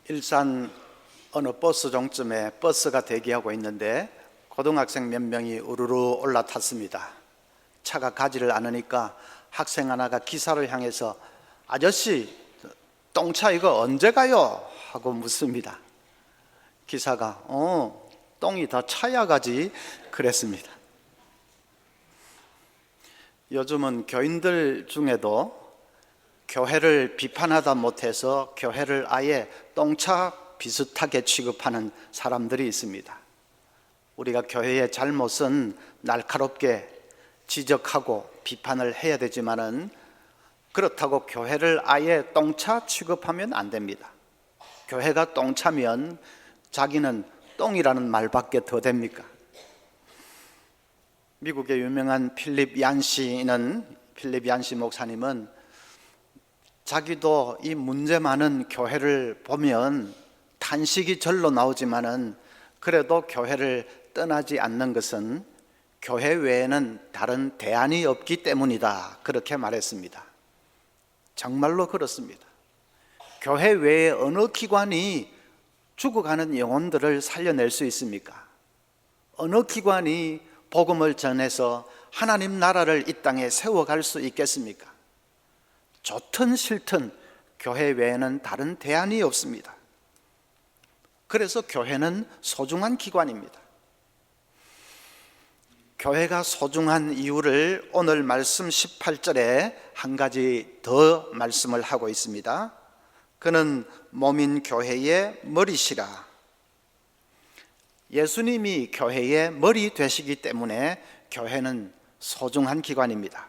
일산 어느 버스 종점에 버스가 대기하고 있는데 고등학생 몇 명이 우르르 올라탔습니다. 차가 가지를 않으니까 학생 하나가 기사를 향해서 아저씨, 똥차 이거 언제 가요? 하고 묻습니다. 기사가 똥이 더 차야 가지 그랬습니다. 요즘은 교인들 중에도 교회를 비판하다 못해서 교회를 아예 똥차 비슷하게 취급하는 사람들이 있습니다. 우리가 교회의 잘못은 날카롭게 지적하고 비판을 해야 되지만은 그렇다고 교회를 아예 똥차 취급하면 안 됩니다. 교회가 똥차면 자기는 똥이라는 말밖에 더 됩니까? 미국의 유명한 필립 얀시 목사님은 자기도 이 문제 많은 교회를 보면 탄식이 절로 나오지만은 그래도 교회를 떠나지 않는 것은 교회 외에는 다른 대안이 없기 때문이다, 그렇게 말했습니다. 정말로 그렇습니다. 교회 외에 어느 기관이 죽어가는 영혼들을 살려낼 수 있습니까? 어느 기관이 복음을 전해서 하나님 나라를 이 땅에 세워갈 수 있겠습니까? 좋든 싫든 교회 외에는 다른 대안이 없습니다. 그래서 교회는 소중한 기관입니다. 교회가 소중한 이유를 오늘 말씀 18절에 한 가지 더 말씀을 하고 있습니다. 그는 몸인 교회의 머리시라. 예수님이 교회의 머리 되시기 때문에 교회는 소중한 기관입니다.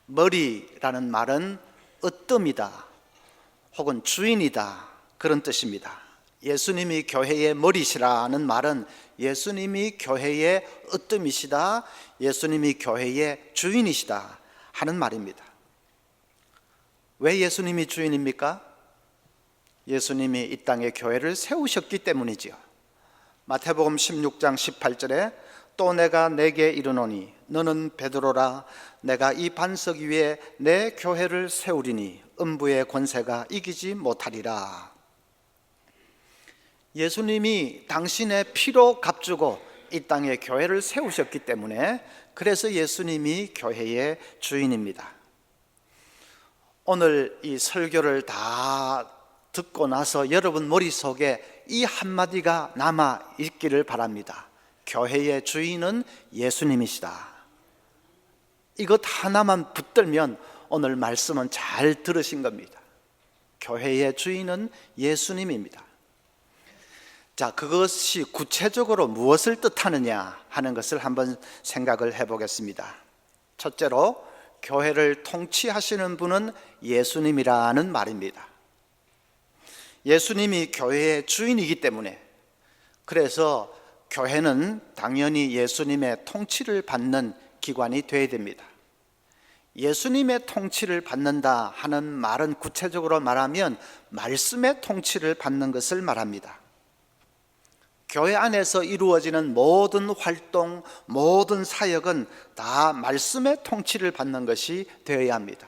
머리라는 말은 으뜸이다 혹은 주인이다, 그런 뜻입니다. 예수님이 교회의 머리시라는 말은 예수님이 교회의 으뜸이시다, 예수님이 교회의 주인이시다 하는 말입니다. 왜 예수님이 주인입니까? 예수님이 이 땅에 교회를 세우셨기 때문이지요. 마태복음 16장 18절에 또 내가 내게 이르노니 너는 베드로라, 내가 이 반석 위에 내 교회를 세우리니 음부의 권세가 이기지 못하리라. 예수님이 당신의 피로 값주고 이 땅에 교회를 세우셨기 때문에, 그래서 예수님이 교회의 주인입니다. 오늘 이 설교를 다 듣고 나서 여러분 머릿속에 이 한마디가 남아 있기를 바랍니다. 교회의 주인은 예수님이시다. 이것 하나만 붙들면 오늘 말씀은 잘 들으신 겁니다. 교회의 주인은 예수님입니다. 자, 그것이 구체적으로 무엇을 뜻하느냐 하는 것을 한번 생각을 해보겠습니다. 첫째로, 교회를 통치하시는 분은 예수님이라는 말입니다. 예수님이 교회의 주인이기 때문에, 그래서 교회는 당연히 예수님의 통치를 받는 기관이 되어야 됩니다. 예수님의 통치를 받는다 하는 말은 구체적으로 말하면 말씀의 통치를 받는 것을 말합니다. 교회 안에서 이루어지는 모든 활동, 모든 사역은 다 말씀의 통치를 받는 것이 되어야 합니다.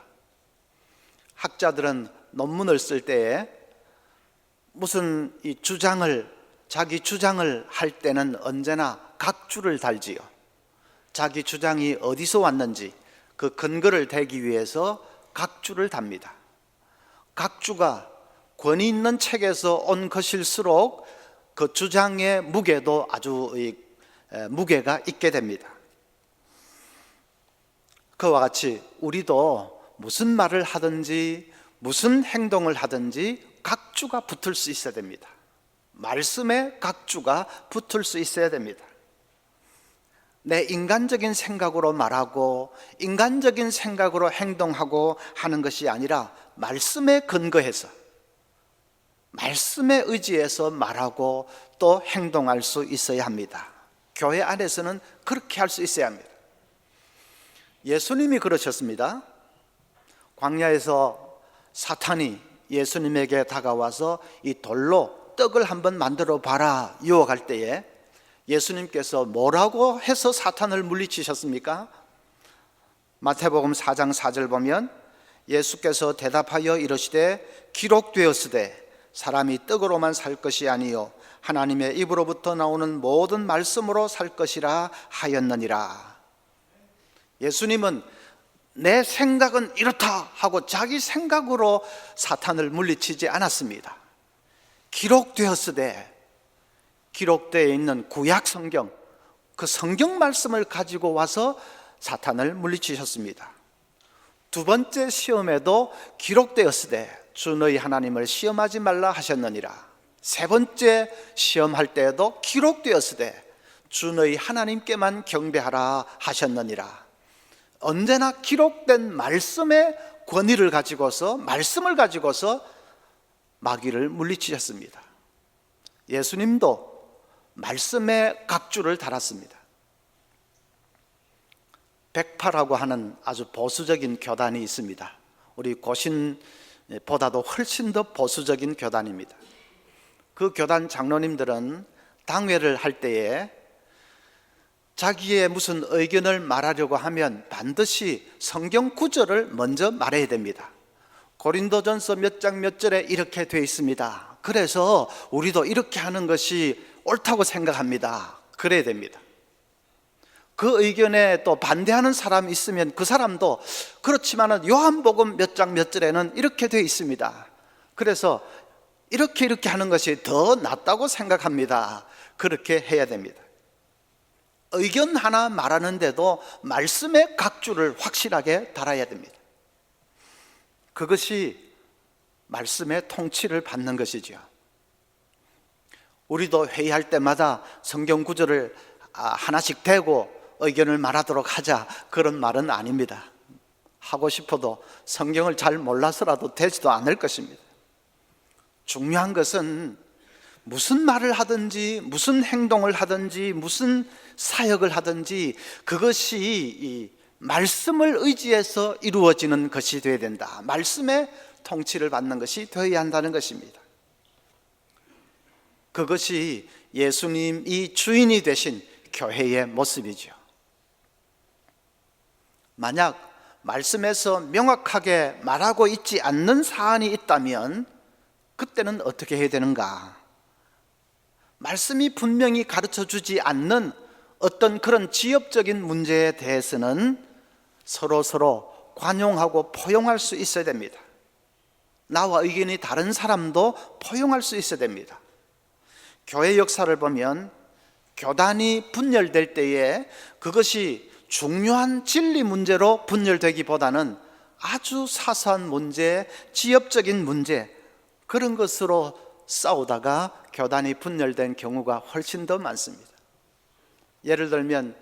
학자들은 논문을 쓸 때에 무슨 자기 주장을 할 때는 언제나 각주를 달지요. 자기 주장이 어디서 왔는지 그 근거를 대기 위해서 각주를 답니다. 각주가 권위 있는 책에서 온 것일수록 그 주장의 무게도 아주 무게가 있게 됩니다. 그와 같이 우리도 무슨 말을 하든지 무슨 행동을 하든지 각주가 붙을 수 있어야 됩니다. 말씀에 각주가 붙을 수 있어야 됩니다. 내 인간적인 생각으로 말하고 인간적인 생각으로 행동하고 하는 것이 아니라 말씀에 근거해서, 말씀에 의지해서 말하고 또 행동할 수 있어야 합니다. 교회 안에서는 그렇게 할 수 있어야 합니다. 예수님이 그러셨습니다. 광야에서 사탄이 예수님에게 다가와서 이 돌로 떡을 한번 만들어 봐라 유혹할 때에 예수님께서 뭐라고 해서 사탄을 물리치셨습니까? 마태복음 4장 4절 보면 예수께서 대답하여 이르시되 기록되었으되 사람이 떡으로만 살 것이 아니요 하나님의 입으로부터 나오는 모든 말씀으로 살 것이라 하였느니라. 예수님은 내 생각은 이렇다 하고 자기 생각으로 사탄을 물리치지 않았습니다. 기록되었으되, 기록되어 있는 구약 성경, 그 성경 말씀을 가지고 와서 사탄을 물리치셨습니다. 두 번째 시험에도 기록되었으되 주 너희 하나님을 시험하지 말라 하셨느니라. 세 번째 시험할 때에도 기록되었으되 주 너희 하나님께만 경배하라 하셨느니라. 언제나 기록된 말씀의 권위를 가지고서, 말씀을 가지고서 마귀를 물리치셨습니다. 예수님도 말씀의 각주를 달았습니다. 백파라고 하는 아주 보수적인 교단이 있습니다. 우리 고신보다도 훨씬 더 보수적인 교단입니다. 그 교단 장로님들은 당회를 할 때에 자기의 무슨 의견을 말하려고 하면 반드시 성경 구절을 먼저 말해야 됩니다. 고린도전서 몇 장 몇 절에 이렇게 되어 있습니다. 그래서 우리도 이렇게 하는 것이 옳다고 생각합니다. 그래야 됩니다. 그 의견에 또 반대하는 사람이 있으면 그 사람도 그렇지만은 요한복음 몇 장 몇 절에는 이렇게 되어 있습니다. 그래서 이렇게 하는 것이 더 낫다고 생각합니다. 그렇게 해야 됩니다. 의견 하나 말하는데도 말씀의 각주를 확실하게 달아야 됩니다. 그것이 말씀의 통치를 받는 것이죠. 우리도 회의할 때마다 성경 구절을 하나씩 대고 의견을 말하도록 하자, 그런 말은 아닙니다. 하고 싶어도 성경을 잘 몰라서라도 되지도 않을 것입니다. 중요한 것은 무슨 말을 하든지 무슨 행동을 하든지 무슨 사역을 하든지 그것이 이 말씀을 의지해서 이루어지는 것이 되어야 된다. 말씀의 통치를 받는 것이 되어야 한다는 것입니다. 그것이 예수님이 주인이 되신 교회의 모습이죠. 만약 말씀에서 명확하게 말하고 있지 않는 사안이 있다면 그때는 어떻게 해야 되는가? 말씀이 분명히 가르쳐 주지 않는 어떤 그런 지엽적인 문제에 대해서는 서로 관용하고 포용할 수 있어야 됩니다. 나와 의견이 다른 사람도 포용할 수 있어야 됩니다. 교회 역사를 보면 교단이 분열될 때에 그것이 중요한 진리 문제로 분열되기보다는 아주 사소한 문제, 지엽적인 문제, 그런 것으로 싸우다가 교단이 분열된 경우가 훨씬 더 많습니다. 예를 들면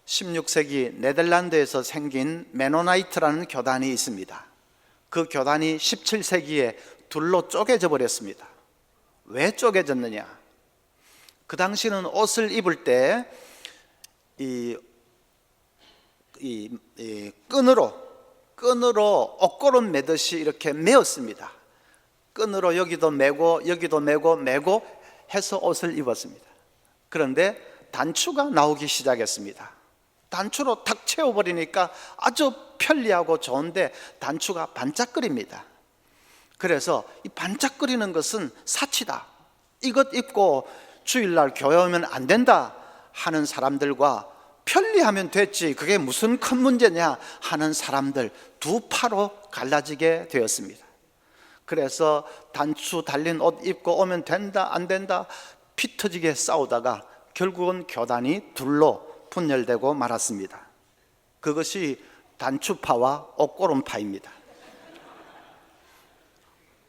16세기 네덜란드에서 생긴 메노나이트라는 교단이 있습니다. 그 교단이 17세기에 둘로 쪼개져 버렸습니다. 왜 쪼개졌느냐? 그 당시는 옷을 입을 때 끈으로 옷걸음 매듯이 이렇게 매었습니다. 끈으로 여기도 매고 여기도 매고 해서 옷을 입었습니다. 그런데 단추가 나오기 시작했습니다. 단추로 탁 채워버리니까 아주 편리하고 좋은데 단추가 반짝거립니다. 그래서 이 반짝거리는 것은 사치다, 이것 입고 주일날 교회 오면 안 된다 하는 사람들과 편리하면 됐지 그게 무슨 큰 문제냐 하는 사람들 두 파로 갈라지게 되었습니다. 그래서 단추 달린 옷 입고 오면 된다 안 된다 피 터지게 싸우다가 결국은 교단이 둘로 분열되고 말았습니다. 그것이 단추파와 옷걸음파입니다.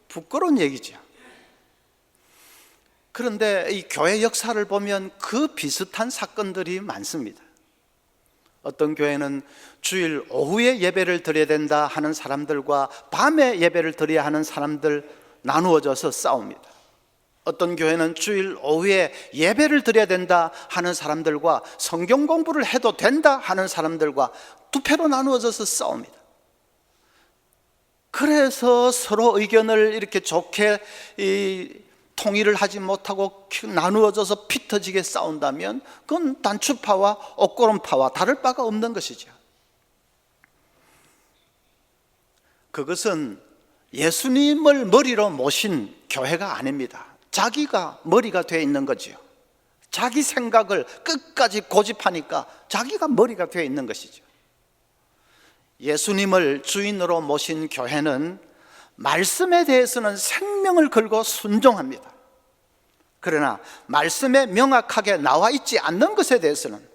부끄러운 얘기죠. 그런데 이 교회 역사를 보면 그 비슷한 사건들이 많습니다. 어떤 교회는 주일 오후에 예배를 드려야 된다 하는 사람들과 밤에 예배를 드려야 하는 사람들 나누어져서 싸웁니다. 어떤 교회는 주일 오후에 예배를 드려야 된다 하는 사람들과 성경 공부를 해도 된다 하는 사람들과 두 패로 나누어져서 싸웁니다. 그래서 서로 의견을 이렇게 좋게 통일을 하지 못하고 나누어져서 피 터지게 싸운다면 그건 단추파와 옥고름파와 다를 바가 없는 것이죠. 그것은 예수님을 머리로 모신 교회가 아닙니다. 자기가 머리가 되어 있는 거지요. 자기 생각을 끝까지 고집하니까 자기가 머리가 되어 있는 것이죠. 예수님을 주인으로 모신 교회는 말씀에 대해서는 생명을 걸고 순종합니다. 그러나 말씀에 명확하게 나와 있지 않는 것에 대해서는,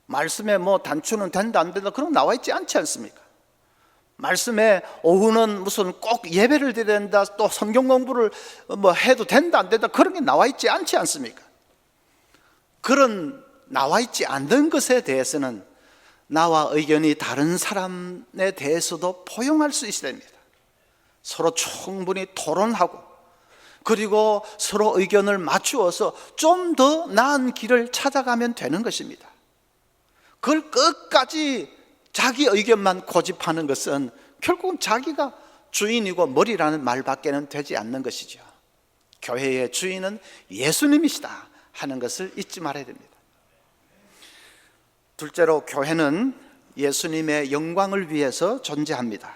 말씀에 뭐 단추는 된다 안 된다 그런 거 나와 있지 않지 않습니까? 말씀에 오후는 무슨 꼭 예배를 드려야 된다, 또 성경 공부를 뭐 해도 된다 안 된다 그런 게 나와 있지 않지 않습니까? 그런 나와 있지 않는 것에 대해서는 나와 의견이 다른 사람에 대해서도 포용할 수 있어야 됩니다. 서로 충분히 토론하고, 그리고 서로 의견을 맞추어서 좀 더 나은 길을 찾아가면 되는 것입니다. 그걸 끝까지 자기 의견만 고집하는 것은 결국은 자기가 주인이고 머리라는 말밖에는 되지 않는 것이죠. 교회의 주인은 예수님이시다 하는 것을 잊지 말아야 됩니다. 둘째로, 교회는 예수님의 영광을 위해서 존재합니다.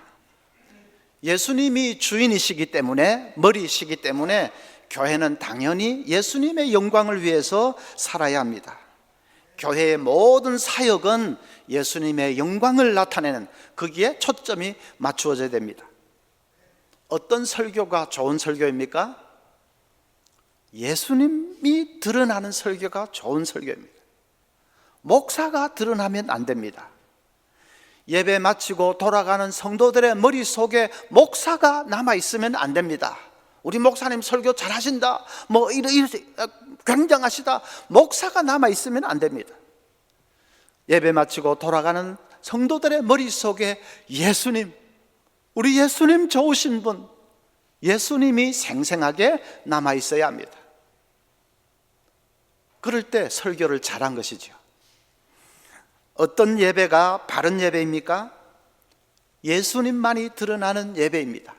예수님이 주인이시기 때문에, 머리이시기 때문에 교회는 당연히 예수님의 영광을 위해서 살아야 합니다. 교회의 모든 사역은 예수님의 영광을 나타내는, 거기에 초점이 맞추어져야 됩니다. 어떤 설교가 좋은 설교입니까? 예수님이 드러나는 설교가 좋은 설교입니다. 목사가 드러나면 안 됩니다. 예배 마치고 돌아가는 성도들의 머릿속에 목사가 남아있으면 안 됩니다. 우리 목사님 설교 잘하신다, 뭐 굉장하시다, 목사가 남아있으면 안 됩니다. 예배 마치고 돌아가는 성도들의 머릿속에 예수님, 우리 예수님 좋으신 분, 예수님이 생생하게 남아있어야 합니다. 그럴 때 설교를 잘한 것이죠. 어떤 예배가 바른 예배입니까? 예수님만이 드러나는 예배입니다.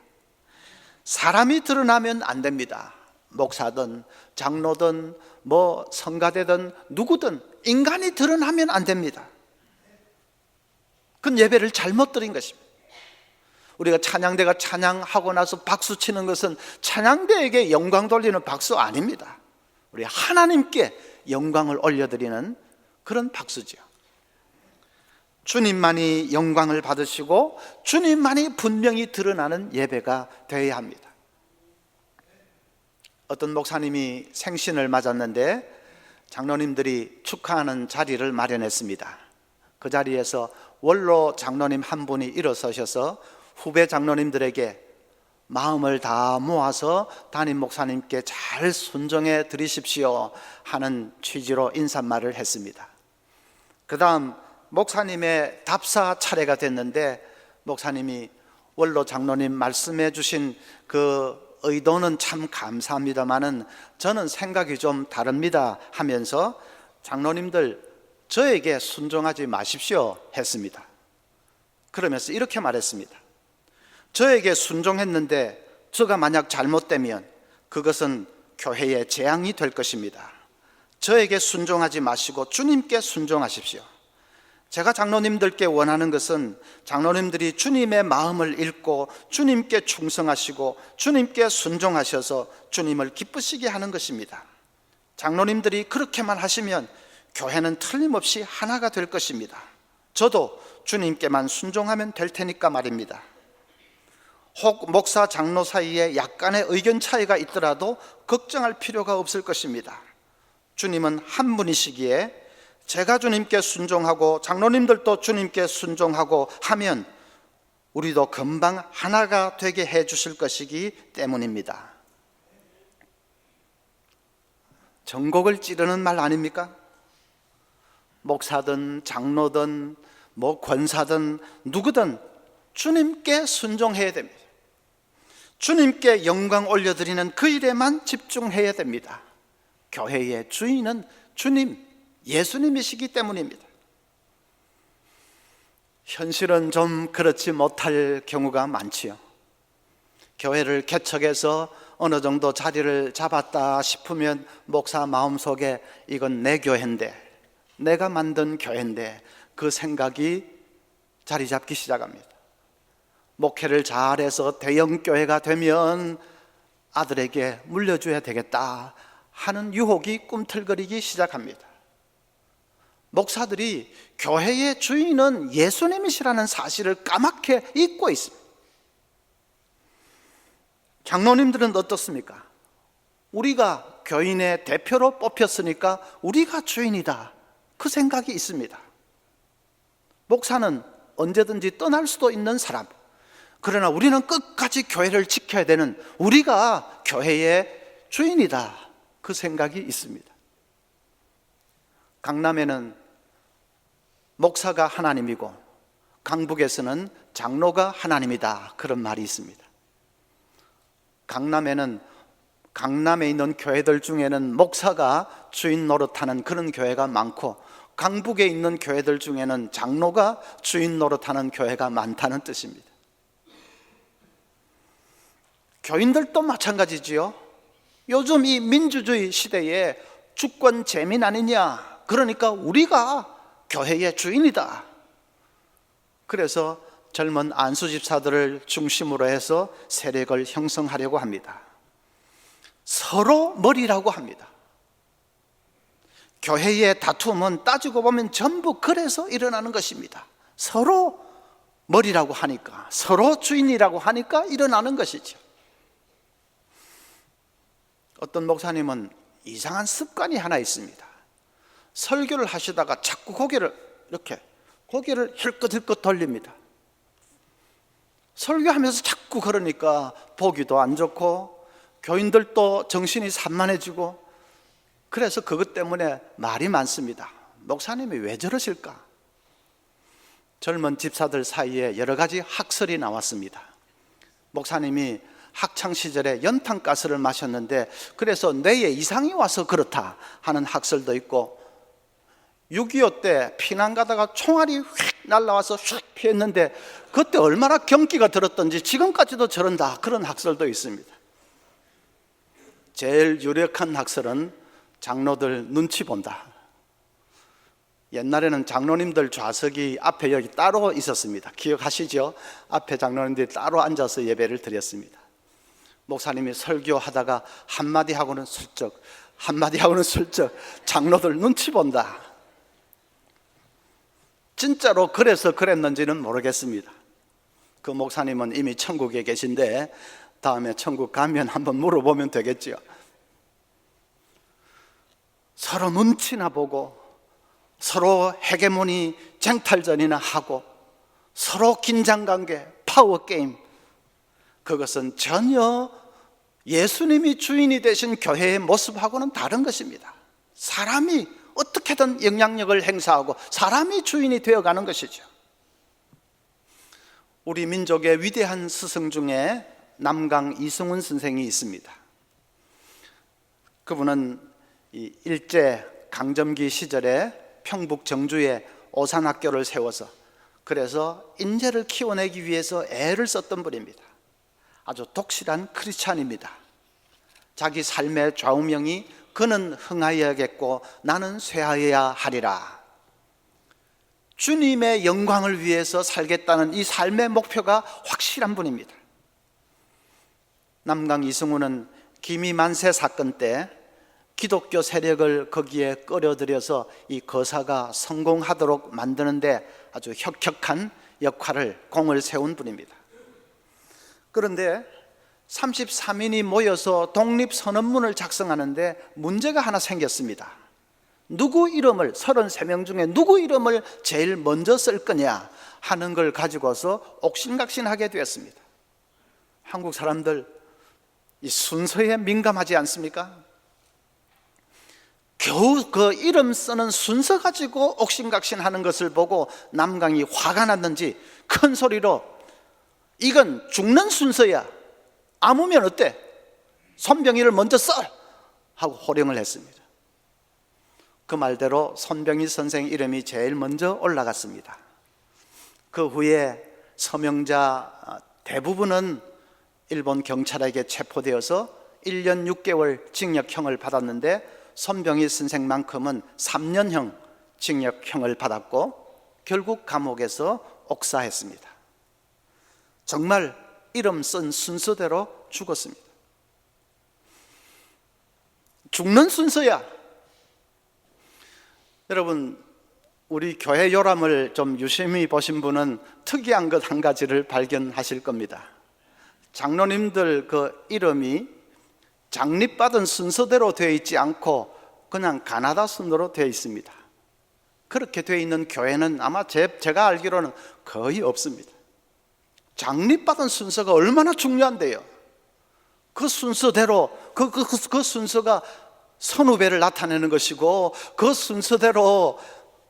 사람이 드러나면 안 됩니다. 목사든 장로든 뭐 성가대든 누구든 인간이 드러나면 안 됩니다. 그건 예배를 잘못 드린 것입니다. 우리가 찬양대가 찬양하고 나서 박수 치는 것은 찬양대에게 영광 돌리는 박수 아닙니다. 우리 하나님께 영광을 올려드리는 그런 박수죠. 주님만이 영광을 받으시고 주님만이 분명히 드러나는 예배가 되어야 합니다. 어떤 목사님이 생신을 맞았는데 장로님들이 축하하는 자리를 마련했습니다. 그 자리에서 원로 장로님 한 분이 일어서셔서 후배 장로님들에게 마음을 다 모아서 담임 목사님께 잘 순종해 드리십시오 하는 취지로 인사말을 했습니다. 그 다음 목사님의 답사 차례가 됐는데 목사님이 원로 장로님 말씀해 주신 그 의도는 참 감사합니다마는 저는 생각이 좀 다릅니다 하면서 장로님들 저에게 순종하지 마십시오 했습니다. 그러면서 이렇게 말했습니다. 저에게 순종했는데 저가 만약 잘못되면 그것은 교회의 재앙이 될 것입니다. 저에게 순종하지 마시고 주님께 순종하십시오. 제가 장로님들께 원하는 것은 장로님들이 주님의 마음을 읽고 주님께 충성하시고 주님께 순종하셔서 주님을 기쁘시게 하는 것입니다. 장로님들이 그렇게만 하시면 교회는 틀림없이 하나가 될 것입니다. 저도 주님께만 순종하면 될 테니까 말입니다. 혹 목사 장로 사이에 약간의 의견 차이가 있더라도 걱정할 필요가 없을 것입니다. 주님은 한 분이시기에 제가 주님께 순종하고 장로님들도 주님께 순종하고 하면 우리도 금방 하나가 되게 해 주실 것이기 때문입니다. 전곡을 찌르는 말 아닙니까? 목사든 장로든 뭐 권사든 누구든 주님께 순종해야 됩니다. 주님께 영광 올려드리는 그 일에만 집중해야 됩니다. 교회의 주인은 주님, 예수님이시기 때문입니다. 현실은 좀 그렇지 못할 경우가 많지요. 교회를 개척해서 어느 정도 자리를 잡았다 싶으면 목사 마음속에 이건 내 교회인데, 내가 만든 교회인데, 그 생각이 자리 잡기 시작합니다. 목회를 잘해서 대형 교회가 되면 아들에게 물려줘야 되겠다 하는 유혹이 꿈틀거리기 시작합니다. 목사들이 교회의 주인은 예수님이시라는 사실을 까맣게 잊고 있습니다. 장로님들은 어떻습니까? 우리가 교인의 대표로 뽑혔으니까 우리가 주인이다, 그 생각이 있습니다. 목사는 언제든지 떠날 수도 있는 사람, 그러나 우리는 끝까지 교회를 지켜야 되는, 우리가 교회의 주인이다, 그 생각이 있습니다. 강남에는 목사가 하나님이고 강북에서는 장로가 하나님이다, 그런 말이 있습니다. 강남에 있는 교회들 중에는 목사가 주인 노릇하는 그런 교회가 많고, 강북에 있는 교회들 중에는 장로가 주인 노릇하는 교회가 많다는 뜻입니다. 교인들도 마찬가지지요. 요즘 이 민주주의 시대에 주권 재민 아니냐, 그러니까 우리가 교회의 주인이다. 그래서 젊은 안수 집사들을 중심으로 해서 세력을 형성하려고 합니다. 서로 머리라고 합니다. 교회의 다툼은 따지고 보면 전부 그래서 일어나는 것입니다. 서로 머리라고 하니까, 서로 주인이라고 하니까 일어나는 것이죠. 어떤 목사님은 이상한 습관이 하나 있습니다. 설교를 하시다가 자꾸 고개를 힐끗힐끗 돌립니다. 설교하면서 자꾸 그러니까 보기도 안 좋고 교인들도 정신이 산만해지고, 그래서 그것 때문에 말이 많습니다. 목사님이 왜 저러실까? 젊은 집사들 사이에 여러 가지 학설이 나왔습니다. 목사님이 학창시절에 연탄가스를 마셨는데 그래서 뇌에 이상이 와서 그렇다 하는 학설도 있고, 6.25 때 피난 가다가 총알이 휙 날라와서 휙 피했는데 그때 얼마나 경기가 들었던지 지금까지도 저런다, 그런 학설도 있습니다. 제일 유력한 학설은 장로들 눈치 본다. 옛날에는 장로님들 좌석이 앞에 여기 따로 있었습니다. 기억하시죠? 앞에 장로님들이 따로 앉아서 예배를 드렸습니다. 목사님이 설교하다가 한마디 하고는 슬쩍, 한마디 하고는 슬쩍, 장로들 눈치 본다. 진짜로 그래서 그랬는지는 모르겠습니다. 그 목사님은 이미 천국에 계신데 다음에 천국 가면 한번 물어보면 되겠죠. 서로 눈치나 보고 서로 헤게모니 쟁탈전이나 하고 서로 긴장관계, 파워게임, 그것은 전혀 예수님이 주인이 되신 교회의 모습하고는 다른 것입니다. 사람이 어떻게든 영향력을 행사하고 사람이 주인이 되어가는 것이죠. 우리 민족의 위대한 스승 중에 남강 이승훈 선생이 있습니다. 그분은 일제 강점기 시절에 평북 정주에 오산학교를 세워서 그래서 인재를 키워내기 위해서 애를 썼던 분입니다. 아주 독실한 크리스찬입니다. 자기 삶의 좌우명이 그는 흥하여야겠고 나는 쇠하여야 하리라. 주님의 영광을 위해서 살겠다는 이 삶의 목표가 확실한 분입니다. 남강 이승훈은 기미만세 사건 때 기독교 세력을 거기에 끌어들여서 이 거사가 성공하도록 만드는데 아주 혁혁한 역할을, 공을 세운 분입니다. 그런데 33인이 모여서 독립선언문을 작성하는데 문제가 하나 생겼습니다. 누구 이름을, 33명 중에 누구 이름을 제일 먼저 쓸 거냐 하는 걸 가지고서 옥신각신하게 되었습니다. 한국 사람들 이 순서에 민감하지 않습니까? 겨우 그 이름 쓰는 순서 가지고 옥신각신하는 것을 보고 남강이 화가 났는지 큰 소리로 이건 죽는 순서야, 아무면 어때? 손병희를 먼저 써! 하고 호령을 했습니다. 그 말대로 손병희 선생 이름이 제일 먼저 올라갔습니다. 그 후에 서명자 대부분은 일본 경찰에게 체포되어서 1년 6개월 징역형을 받았는데 손병희 선생만큼은 3년형 징역형을 받았고 결국 감옥에서 옥사했습니다. 정말 이름 쓴 순서대로 죽었습니다. 죽는 순서야. 여러분, 우리 교회 요람을 좀 유심히 보신 분은 특이한 것 한 가지를 발견하실 겁니다. 장로님들 그 이름이 장립받은 순서대로 되어 있지 않고 그냥 가나다 순으로 되어 있습니다. 그렇게 되어 있는 교회는 아마 제가 알기로는 거의 없습니다. 장립받은 순서가 얼마나 중요한데요. 그 순서대로 그 순서가 선후배를 나타내는 것이고, 그 순서대로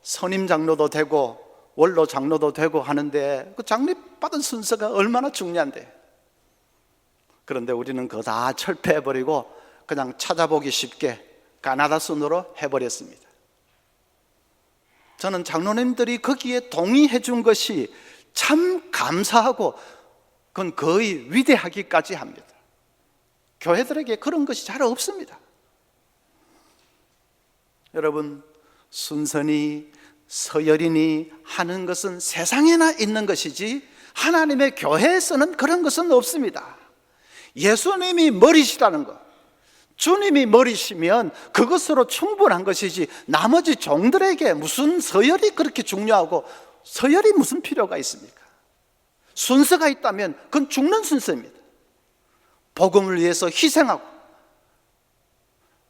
선임 장로도 되고 원로 장로도 되고 하는데, 그 장립받은 순서가 얼마나 중요한데. 그런데 우리는 그거 다 철폐해버리고 그냥 찾아보기 쉽게 가나다 순으로 해버렸습니다. 저는 장로님들이 거기에 동의해 준 것이 참 감사하고 그건 거의 위대하기까지 합니다. 교회들에게 그런 것이 잘 없습니다. 여러분, 순선이 서열이니 하는 것은 세상에나 있는 것이지 하나님의 교회에서는 그런 것은 없습니다. 예수님이 머리시라는 것, 주님이 머리시면 그것으로 충분한 것이지 나머지 종들에게 무슨 서열이 그렇게 중요하고 서열이 무슨 필요가 있습니까? 순서가 있다면 그건 죽는 순서입니다. 복음을 위해서 희생하고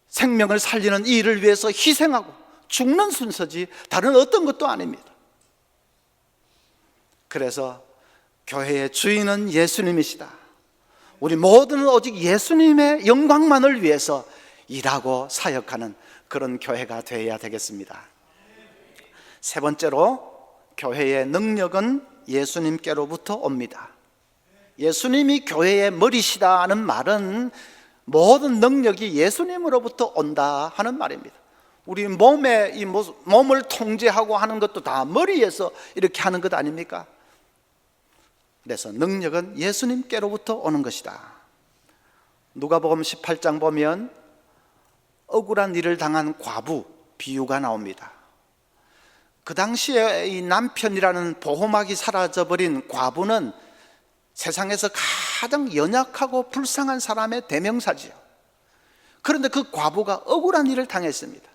생명을 살리는 일을 위해서 희생하고 죽는 순서지 다른 어떤 것도 아닙니다. 그래서 교회의 주인은 예수님이시다. 우리 모두는 오직 예수님의 영광만을 위해서 일하고 사역하는 그런 교회가 되어야 되겠습니다. 세 번째로, 교회의 능력은 예수님께로부터 옵니다. 예수님이 교회의 머리시다는 말은 모든 능력이 예수님으로부터 온다 하는 말입니다. 우리 몸을 통제하고 하는 것도 다 머리에서 이렇게 하는 것 아닙니까? 그래서 능력은 예수님께로부터 오는 것이다. 누가복음 18장 보면 억울한 일을 당한 과부 비유가 나옵니다. 그 당시에 이 남편이라는 보호막이 사라져버린 과부는 세상에서 가장 연약하고 불쌍한 사람의 대명사지요. 그런데 그 과부가 억울한 일을 당했습니다.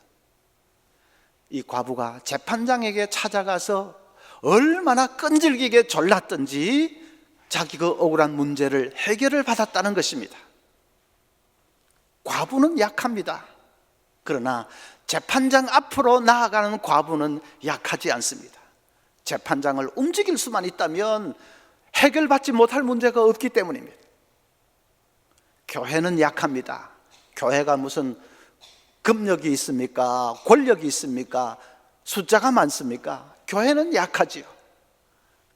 이 과부가 재판장에게 찾아가서 얼마나 끈질기게 졸랐던지 자기 그 억울한 문제를 해결을 받았다는 것입니다. 과부는 약합니다. 그러나 재판장 앞으로 나아가는 과부는 약하지 않습니다. 재판장을 움직일 수만 있다면 해결받지 못할 문제가 없기 때문입니다. 교회는 약합니다. 교회가 무슨 금력이 있습니까? 권력이 있습니까? 숫자가 많습니까? 교회는 약하지요.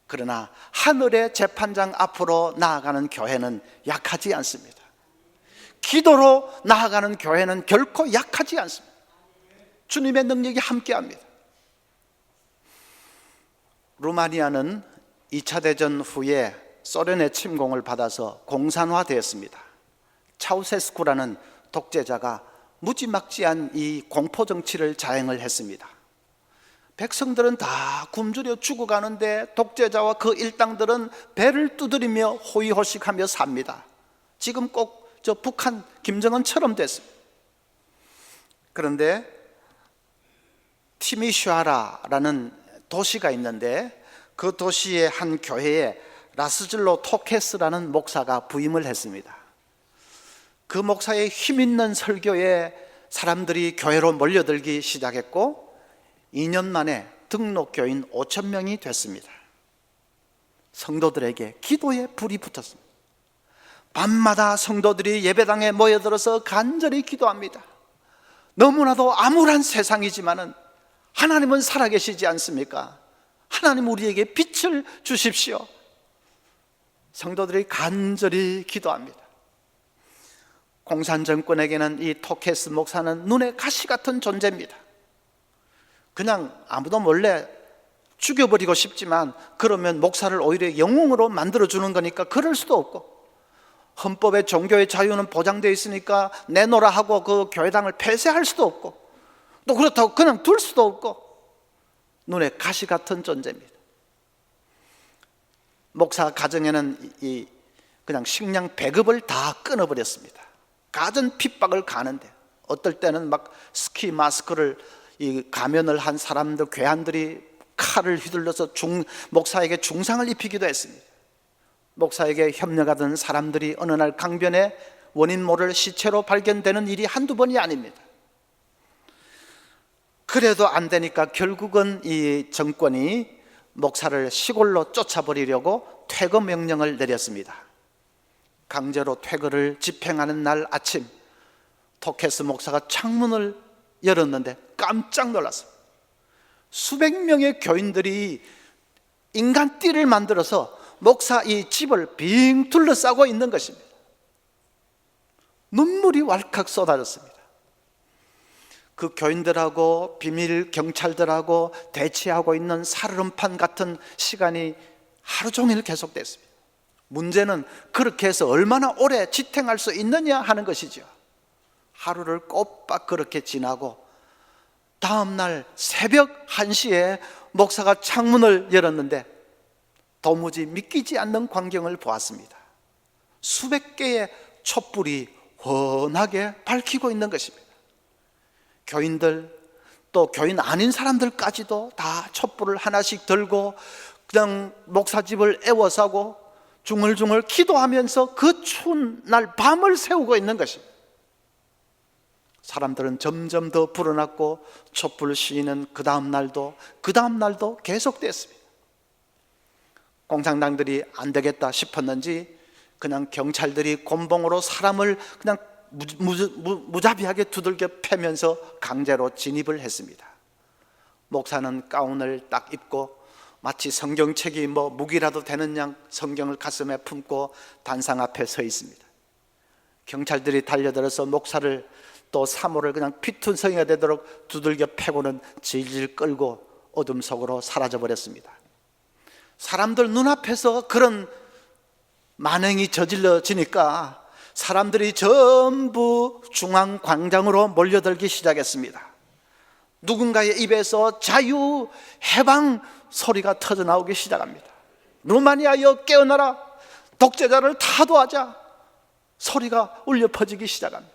그러나 하늘의 재판장 앞으로 나아가는 교회는 약하지 않습니다. 기도로 나아가는 교회는 결코 약하지 않습니다. 주님의 능력이 함께합니다. 루마니아는 2차 대전 후에 소련의 침공을 받아서 공산화되었습니다. 차우세스쿠라는 독재자가 무지막지한 이 공포정치를 자행을 했습니다. 백성들은 다 굶주려 죽어가는데 독재자와 그 일당들은 배를 두드리며 호의호식하며 삽니다. 지금 꼭 저 북한 김정은처럼 됐습니다. 그런데 티미슈아라라는 도시가 있는데 그 도시의 한 교회에 라스즐로 토케스라는 목사가 부임을 했습니다. 그 목사의 힘있는 설교에 사람들이 교회로 몰려들기 시작했고 2년 만에 등록교인 5,000명이 됐습니다. 성도들에게 기도에 불이 붙었습니다. 밤마다 성도들이 예배당에 모여들어서 간절히 기도합니다. 너무나도 암울한 세상이지만은 하나님은 살아계시지 않습니까? 하나님 우리에게 빛을 주십시오. 성도들이 간절히 기도합니다. 공산정권에게는 이 토케스 목사는 눈에 가시 같은 존재입니다. 그냥 아무도 몰래 죽여버리고 싶지만 그러면 목사를 오히려 영웅으로 만들어주는 거니까 그럴 수도 없고 헌법에 종교의 자유는 보장되어 있으니까 내놓으라 하고 그 교회당을 폐쇄할 수도 없고, 또 그렇다고 그냥 둘 수도 없고, 눈에 가시 같은 존재입니다. 목사 가정에는 그냥 식량 배급을 다 끊어버렸습니다. 가전 핍박을 가는데, 어떨 때는 막 스키 마스크를 가면을 한 사람들, 괴한들이 칼을 휘둘러서 목사에게 중상을 입히기도 했습니다. 목사에게 협력하던 사람들이 어느 날 강변에 원인 모를 시체로 발견되는 일이 한두 번이 아닙니다. 그래도 안 되니까 결국은 이 정권이 목사를 시골로 쫓아버리려고 퇴거 명령을 내렸습니다. 강제로 퇴거를 집행하는 날 아침, 토케스 목사가 창문을 열었는데 깜짝 놀랐습니다. 수백 명의 교인들이 인간띠를 만들어서 목사 이 집을 빙 둘러싸고 있는 것입니다. 눈물이 왈칵 쏟아졌습니다. 그 교인들하고 비밀 경찰들하고 대치하고 있는 살얼음판 같은 시간이 하루 종일 계속됐습니다. 문제는 그렇게 해서 얼마나 오래 지탱할 수 있느냐 하는 것이죠. 하루를 꼬박 그렇게 지나고 다음 날 새벽 1시에 목사가 창문을 열었는데 도무지 믿기지 않는 광경을 보았습니다. 수백 개의 촛불이 훤하게 밝히고 있는 것입니다. 교인들, 또 교인 아닌 사람들까지도 다 촛불을 하나씩 들고 그냥 목사집을 애워싸고 중얼중얼 기도하면서 그 추운 날 밤을 새우고 있는 것입니다. 사람들은 점점 더 불어났고 촛불 시위는 그 다음 날도 계속됐습니다. 공산당들이 안 되겠다 싶었는지 그냥 경찰들이 곤봉으로 사람을 그냥 무자비하게 두들겨 패면서 강제로 진입을 했습니다. 목사는 가운을 딱 입고 마치 성경책이 무기라도 되는 양 성경을 가슴에 품고 단상 앞에 서 있습니다. 경찰들이 달려들어서 목사를 또 사모를 그냥 피투성이가 되도록 두들겨 패고는 질질 끌고 어둠 속으로 사라져 버렸습니다. 사람들 눈앞에서 그런 만행이 저질러지니까 사람들이 전부 중앙광장으로 몰려들기 시작했습니다. 누군가의 입에서 자유, 해방 소리가 터져나오기 시작합니다. 루마니아여 깨어나라, 독재자를 타도하자 소리가 울려 퍼지기 시작합니다.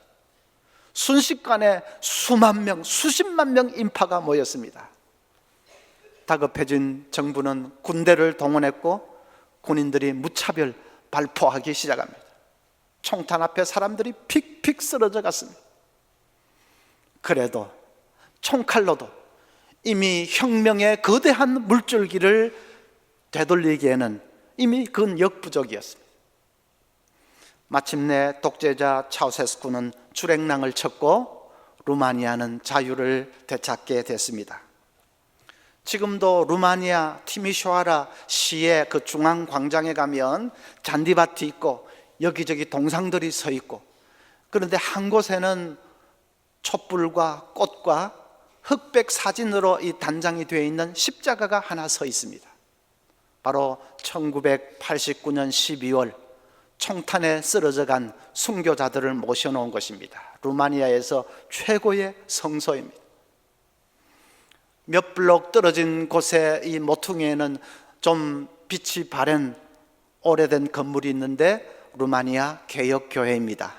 순식간에 수만 명, 수십만 명 인파가 모였습니다. 다급해진 정부는 군대를 동원했고 군인들이 무차별 발포하기 시작합니다. 총탄 앞에 사람들이 픽픽 쓰러져 갔습니다. 그래도 총칼로도 이미 혁명의 거대한 물줄기를 되돌리기에는 이미 그건 역부족이었습니다. 마침내 독재자 차우세스쿠는 주랭랑을 쳤고 루마니아는 자유를 되찾게 됐습니다. 지금도 루마니아 티미쇼아라 시의 그 중앙광장에 가면 잔디밭이 있고 여기저기 동상들이 서 있고, 그런데 한 곳에는 촛불과 꽃과 흑백 사진으로 이 단장이 되어 있는 십자가가 하나 서 있습니다. 바로 1989년 12월 총탄에 쓰러져 간 순교자들을 모셔놓은 것입니다. 루마니아에서 최고의 성소입니다. 몇 블록 떨어진 곳에 이 모퉁이에는 좀 빛이 바랜 오래된 건물이 있는데 루마니아 개혁교회입니다.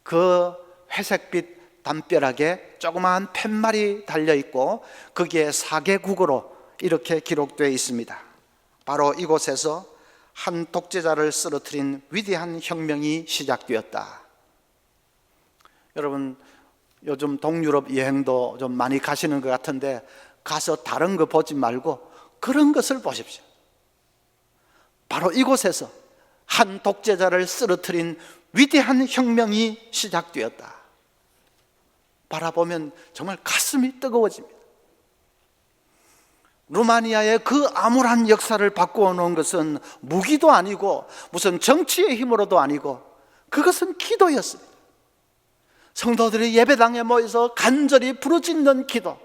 그 회색빛 담벼락에 조그마한 팻말이 달려있고 거기에 4개국어로 이렇게 기록되어 있습니다. 바로 이곳에서 한 독재자를 쓰러뜨린 위대한 혁명이 시작되었다. 여러분, 요즘 동유럽 여행도 좀 많이 가시는 것 같은데 가서 다른 거 보지 말고 그런 것을 보십시오. 바로 이곳에서 한 독재자를 쓰러뜨린 위대한 혁명이 시작되었다. 바라보면 정말 가슴이 뜨거워집니다. 루마니아의 그 암울한 역사를 바꾸어 놓은 것은 무기도 아니고 무슨 정치의 힘으로도 아니고 그것은 기도였습니다. 성도들이 예배당에 모여서 간절히 부르짖는 기도,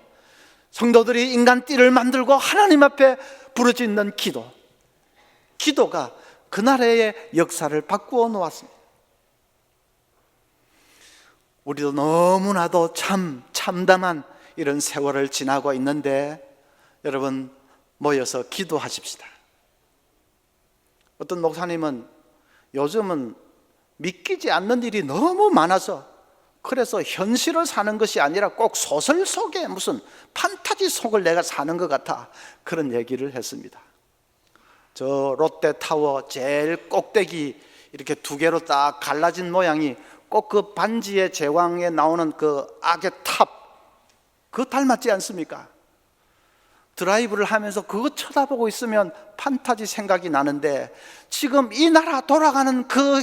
성도들이 인간띠를 만들고 하나님 앞에 부르짖는 기도, 기도가 그 나라의 역사를 바꾸어 놓았습니다. 우리도 너무나도 참담한 이런 세월을 지나고 있는데 여러분 모여서 기도하십시다. 어떤 목사님은 요즘은 믿기지 않는 일이 너무 많아서 그래서 현실을 사는 것이 아니라 꼭 소설 속에 무슨 판타지 속을 내가 사는 것 같아, 그런 얘기를 했습니다. 저 롯데타워 제일 꼭대기 이렇게 두 개로 딱 갈라진 모양이 꼭 그 반지의 제왕에 나오는 그 악의 탑, 그거 닮았지 않습니까? 드라이브를 하면서 그거 쳐다보고 있으면 판타지 생각이 나는데 지금 이 나라 돌아가는 그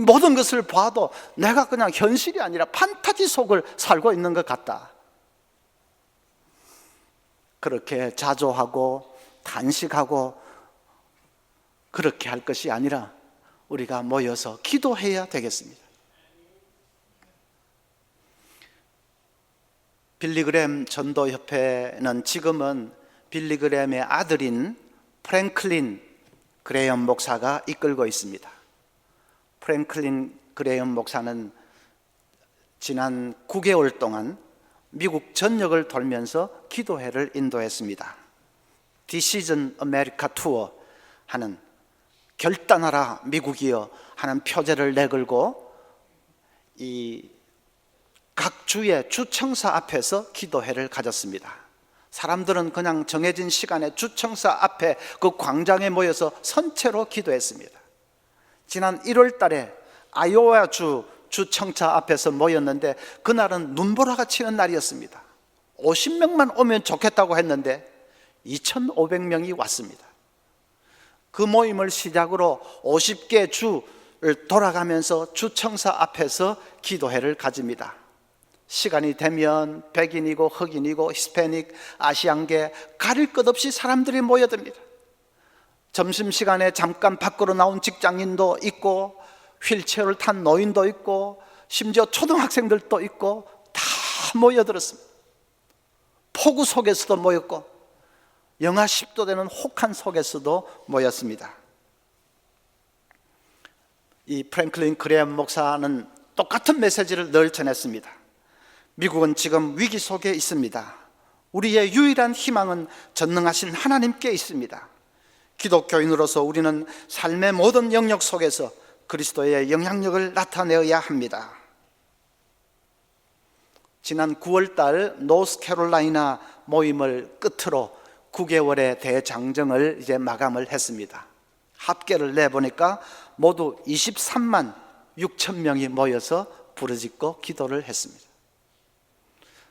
모든 것을 봐도 내가 그냥 현실이 아니라 판타지 속을 살고 있는 것 같다. 그렇게 자조하고 단식하고 그렇게 할 것이 아니라 우리가 모여서 기도해야 되겠습니다. 빌리그램 전도협회는 지금은 빌리그램의 아들인 프랭클린 그레이엄 목사가 이끌고 있습니다. 프랭클린 그레이엄 목사는 지난 9개월 동안 미국 전역을 돌면서 기도회를 인도했습니다. 디시즌 아메리카 투어 하는, 결단하라 미국이여 하는 표제를 내걸고 이 각 주의 주청사 앞에서 기도회를 가졌습니다. 사람들은 그냥 정해진 시간에 주청사 앞에 그 광장에 모여서 선체로 기도했습니다. 지난 1월 달에 아이오와 주청사 앞에서 모였는데 그날은 눈보라가 치는 날이었습니다. 50명만 오면 좋겠다고 했는데 2,500명이 왔습니다. 그 모임을 시작으로 50개 주를 돌아가면서 주청사 앞에서 기도회를 가집니다. 시간이 되면 백인이고 흑인이고 히스패닉, 아시안계 가릴 것 없이 사람들이 모여듭니다. 점심시간에 잠깐 밖으로 나온 직장인도 있고 휠체어를 탄 노인도 있고 심지어 초등학생들도 있고 다 모여들었습니다. 폭우 속에서도 모였고 영하 10도 되는 혹한 속에서도 모였습니다. 이 프랭클린 그레이엄 목사는 똑같은 메시지를 늘 전했습니다. 미국은 지금 위기 속에 있습니다. 우리의 유일한 희망은 전능하신 하나님께 있습니다. 기독교인으로서 우리는 삶의 모든 영역 속에서 그리스도의 영향력을 나타내어야 합니다. 지난 9월 달 노스캐롤라이나 모임을 끝으로 9개월의 대장정을 이제 마감을 했습니다. 합계를 내보니까 모두 23만 6천 명이 모여서 부르짖고 기도를 했습니다.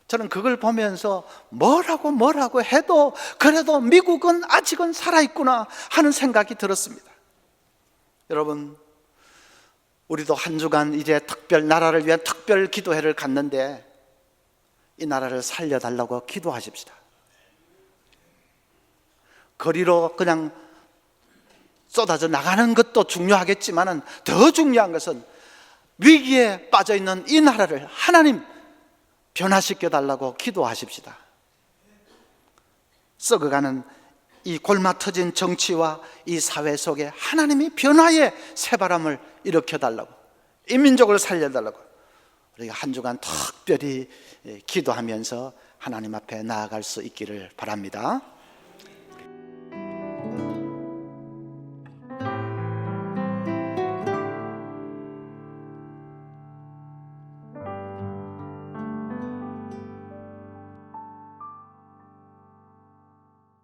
저는 그걸 보면서 뭐라고 해도 그래도 미국은 아직은 살아있구나 하는 생각이 들었습니다. 여러분, 우리도 한 주간 이제 나라를 위한 특별 기도회를 갖는데 이 나라를 살려달라고 기도하십시다. 거리로 그냥 쏟아져 나가는 것도 중요하겠지만 더 중요한 것은 위기에 빠져있는 이 나라를 하나님 변화시켜 달라고 기도하십시다. 썩어가는 이 골마터진 정치와 이 사회 속에 하나님이 변화의 새바람을 일으켜 달라고, 이 민족을 살려달라고 우리가 한 주간 특별히 기도하면서 하나님 앞에 나아갈 수 있기를 바랍니다.